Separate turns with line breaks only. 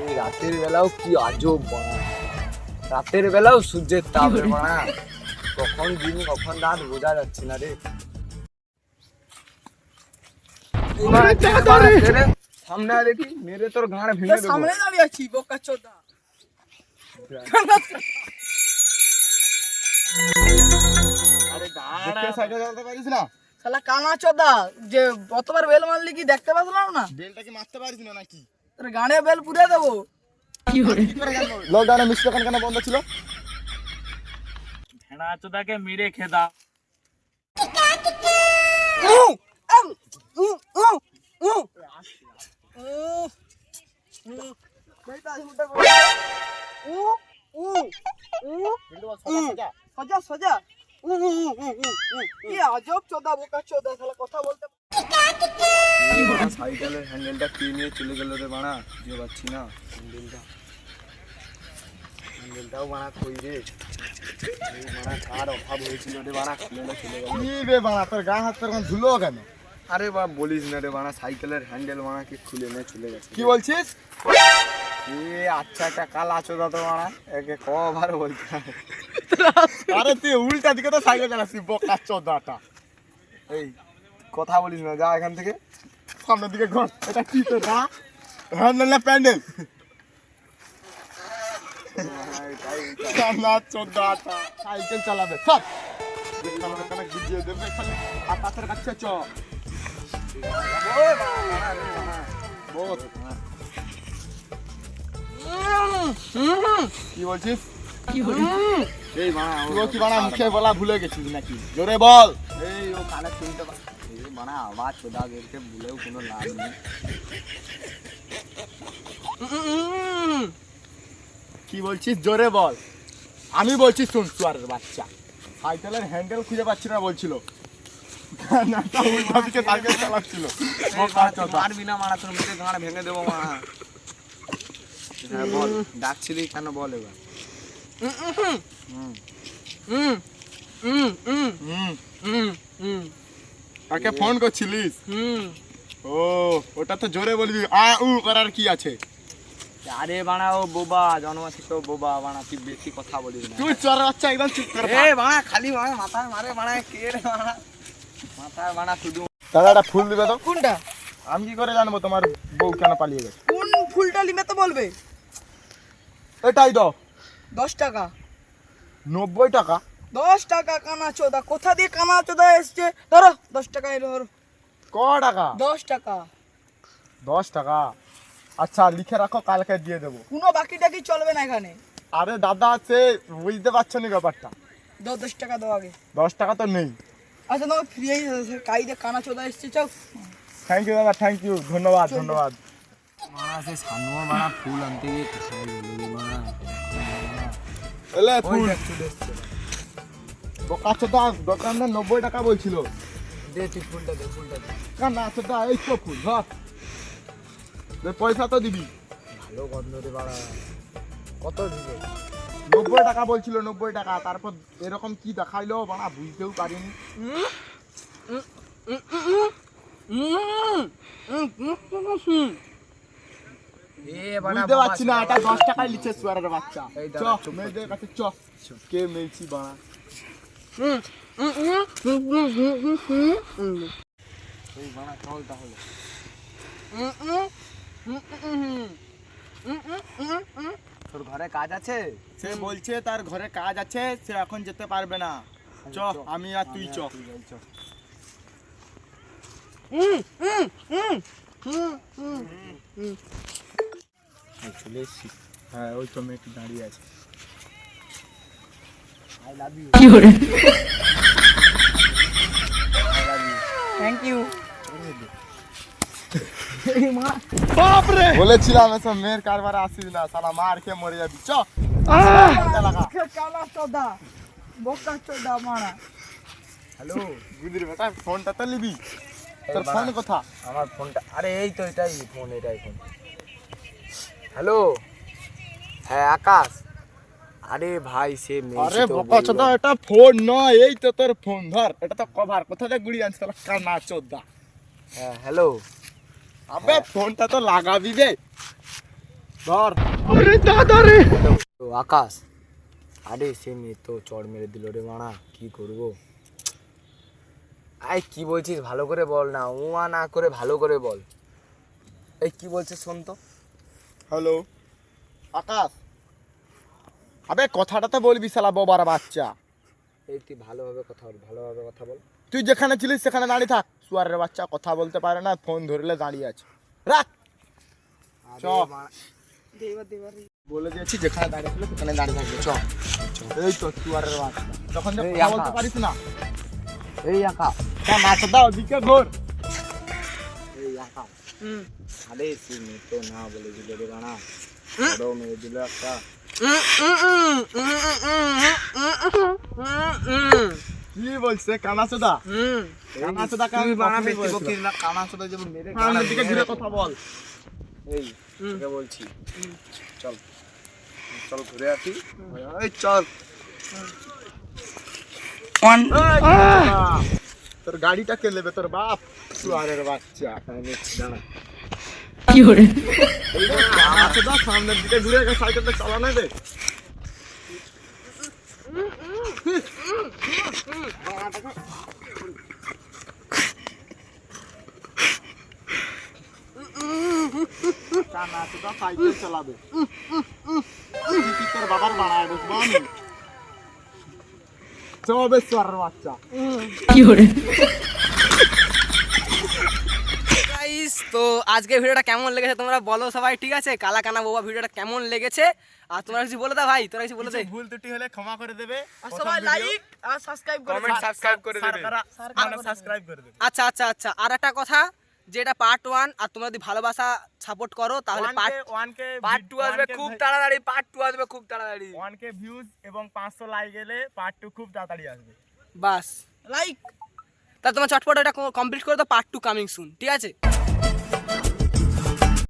এই রাতের বেলাও কি আজব বাড়া, রাতের বেলাও সূর্যের তাপ রে বাড়া, কখন দিন কখন রাত বোঝা যাচ্ছে না রে। সামনে আয় দেখি, মেরে তোর ঘাড় ভেঙে দেবো।
সামনে দাঁড়িয়ে আছি বোকা চোদা।
আরে দাঁড়া, সাইকেল চালাতে পারিস না?
শালা কানা চোদা, যে কতবার বেল মারলি কি দেখতে পাচ্ছিলাম না?
বেলটা কি মারতে পারিস না নাকি?
তোর গানে বেল পুড়ে দেবো।
লকডাউনে মিষ্টি দোকান কেন বন্ধ ছিল?
ভেড়া চোদাকে মেরে খেদা।
সোজা সোজা কি আজব চোদা বোকা চোদা, শালা কথা বলতে
সাইকেলের হ্যান্ডেলটা কে নিয়ে চলে গেল রে বাড়া, বুঝতে পারছি না। হ্যান্ডেলটাও বাড়া কই রে, এই বাড়া কার অভাব হয়েছিল রে বাড়া, খুলে চলে গেল।
কি রে বাড়া, তোর গা হাত তোর ধুলো কেন?
আরে বা বলিস না রে বাড়া, সাইকেলের হ্যান্ডেল বাড়া কে খুলে নিয়ে চলে গেছে।
কি বলছিস?
এ আচ্ছা একটা কাল আছো দাদা বাড়া, একে কবার বলতে হয়।
আরে তুই উল্টা দিকে তো সাইকেল চালাচ্ছিস বোকা চোদাটা।
এই কথা বলিস না, যা এখান থেকে।
সামনের দিকে ঘর, এটা কি তোর না হ্যান্ডেল না প্যান্ডেল? না চোদাটা সাইকেল চালাবে সব গুজিয়ে দেবে খালি আকাশের কাছে চ। কি বলছিস?
এই বাড়া
তুই কি বাড়া মুখে বলা ভুলে গেছিস নাকি? জোরে বল।
এই ও কানে শুনতে পা, এই বাড়া আওয়াজ চোদাদেরকে বলেও কোনো লাভ নেই।
কি বলছিস জোরে বল। আমি বলছি শুন, চুয়ারের বাচ্চা সাইকেলের হ্যান্ডেল খুঁজে পাচ্ছি না বলছিল, উল্টা দিকে সাইকেল চালাচ্ছিল।
মারবি না মারা, তোর মেরে ঘাড় ভেঙে দেবো মারা। হ্যাঁ বল, ডাকছিলি কেন বল এবার।
কাকে ফোন করছিলিস? ও ওটা তো জোরে বলবি, আ উ করার কি আছে?
আরে বাড়া ও বোবা, জন্ম থেকে বোবা বাড়া, তুই বেশি কথা বলিস না।
তুই চুয়ারের বাচ্চা একদম চুপ করে
এ বাড়া খালি বাড়া মাথায় মারে বাড়া, কে রে বাড়া মাথায় বাড়া শুধু।
দাদা একটা ফুল দিবে তো।
কোনটা?
আমি কি করে জানবো তোমার বউ কেন পালিয়ে গেছে?
কোন ফুলটা নিবে তো বলবে।
এটাই দাও।
10 টাকা।
90 টাকা?
10 টাকা কানা চোদা, কোথা দিয়ে কানা চোদা এসছে? ধরো 10 টাকা এলো, ধরো
ক টাকা?
10 টাকা।
10 টাকা? আচ্ছা লিখে রাখো, কালকে দিয়ে দেবো।
কোনো বাকি টাকি চলবে না এখানে।
আরে দাদা সে বুঝতে পারছো না ব্যাপারটা।
10 টাকা দাও আগে।
10 টাকা তো নেই।
আচ্ছা তোমাকে ফ্রি কাইদে কানা চোদা এসছে, চাও।
থ্যাংক ইউ দাদা, থ্যাংক ইউ, ধন্যবাদ ধন্যবাদ।
মারা সে সানুয়া বাড়া ফুল আনতে গিয়ে কোথায় গেল রে বাড়া।
এলে
ওই
ফুল
দেখ চলে এসছে।
বোকাচ্ছো তো, দোকানদার 90 টাকা বলছিল।
দে তুই ফুলটা দে, ফুলটা দে।
কান্না আচ্ছা দা, এই তো ফুল ধর, দে পয়সা তো দিবি।
ভালো গন্ধ রে বাড়া, কত দিবে?
90 টাকা বলছিল, 90 টাকা। তারপর এরকম কি দেখাইলো বাড়া, বুঝতেও পারিনি।
এ বাড়া
বুঝতে পারছি না, এটা 10 টাকায় লিখছে সুয়ারের বাচ্চা।
এই
চ
দাঁড়া, চুপ কর।
মেয়েদের কাছে চ, কে মেলছি বাড়া।
এই বাড়া চল তাহলে। তোর ঘরে কাজ আছে?
সে বলছে তার ঘরে কাজ আছে, সে এখন যেতে পারবে না। চ আমি আর তুই চ।
চলে এসছি।
হ্যাঁ ওই তো মেয়েটি দাঁড়িয়ে আছে।
I love you.
Thank you.
বলেছিলাম এসব মেয়ের কারবার আসিস না, শালা মার খেয়ে মরে যাবি। চ লাগা।
কানা চোদা বোকা চোদা মারা।
হ্যালো
গুদির বেটা, ফোনটা তো নিবি। তোর
বাড়া।
ফোন কোথা?
আমার ফোনটা, আরে এই তো এটাই ফোন, এটাই ফোন। হ্যালো, হ্যাঁ আকাশ। আরে ভাই সে
আরে বোকা চোদা, এটা ফোন নয়, এই তো তোর ফোন, ধর। এটা তো কভার, কোথা থেকে গুড়ি আনছিস তাহলে কানা চোদা।
হ্যাঁ হ্যালো।
আবে ফোনটা তো লাগাবি রে। ধর।
তো আকাশ, আরে সে মেয়ে তো চড় মেরে দিল রে মানা, কি করব? আই কি বলছিস ভালো করে বল না, উয়া না করে ভালো করে বল। এই কি বলছিস শোন তো।
হ্যালো আকাশ, আবে কথাটা তো বলবি শালা বোবার বাচ্চা।
এই তুই ভালোভাবে কথা বল, ভালোভাবে কথা বল।
তুই যেখানে ছিলিস সেখানে দাঁড়িয়ে থাক। সুয়ারের বাচ্চা কথা বলতে পারে না, ফোন ধরলে দাঁড়িয়ে আছে। রাখ।
আরে
চ।
মা-
বলে দিয়েছি যেখানে দাঁড়িয়ে ছিল সেখানে দাঁড়িয়ে থাকবে। চ। এই তো সুয়ারের বাচ্চা, তখন যে
এই
কথা
আকাশ।
বলতে পারিস না।
এই আকাশ,
মাথা দাও দিকে ঘোর।
এই আকাশ, আরে সে মেয়ে তো না বলে দিল রে মানা, বড় মেরে দিল একটা।
কি বলছে কানাচোদা? কানাচোদা কান
তুই বানা
কখনোই
বেশি
বলছে না।
বকিস না, কানা চোদা যেমন মেরে
সামনের দিকে ঘুরে কথা বল।
এই তোকে বলছি, চল চল ঘুরে আসি। এই চল।
তোর গাড়িটা কে নেবে? তোর বাপ। সুয়ারের বাচ্চা।
দাঁড়া।
কানাচোদা সামনের দিকে ঘুরে সাইকেলটা চালা নেবে। কানাচোদা সাইকেল চালাবে। তুই তোর বাবার বাড়ায় বসবো আমি। চবে সুয়ারের বাচ্চা।
গাইস, তো আজকে ভিডিওটা কেমন লেগেছে তোমরা বলো সবাই, ঠিক আছে? কালা কানা বোবা ভিডিওটা কেমন লেগেছে? আর তোমরা কিছু বলে দাও ভাই, তোরা কিছু বলে দে।
কিছু ভুল ত্রুটি হলে ক্ষমা করে দেবে।
আর সবাই লাইক আর সাবস্ক্রাইব করে
কমেন্ট সাবস্ক্রাইব করে দেবে।
সাবস্ক্রাইব করে দেবে।
আচ্ছা আচ্ছা আচ্ছা, আর একটা কথা, যেটা পার্ট 1, আর তোমরা যদি ভালোবাসা সাপোর্ট করো তাহলে পার্ট
2 আসবে খুব তাড়াতাড়ি, পার্ট 2 আসবে খুব তাড়াতাড়ি।
1k ভিউজ এবং 500 লাইক এলে পার্ট 2 খুব তাড়াতাড়ি আসবে।
বাস লাইক, তা তোমার চটপট এটা কমপ্লিট করে দাও, পার্ট 2 কামিং সুন, ঠিক আছে?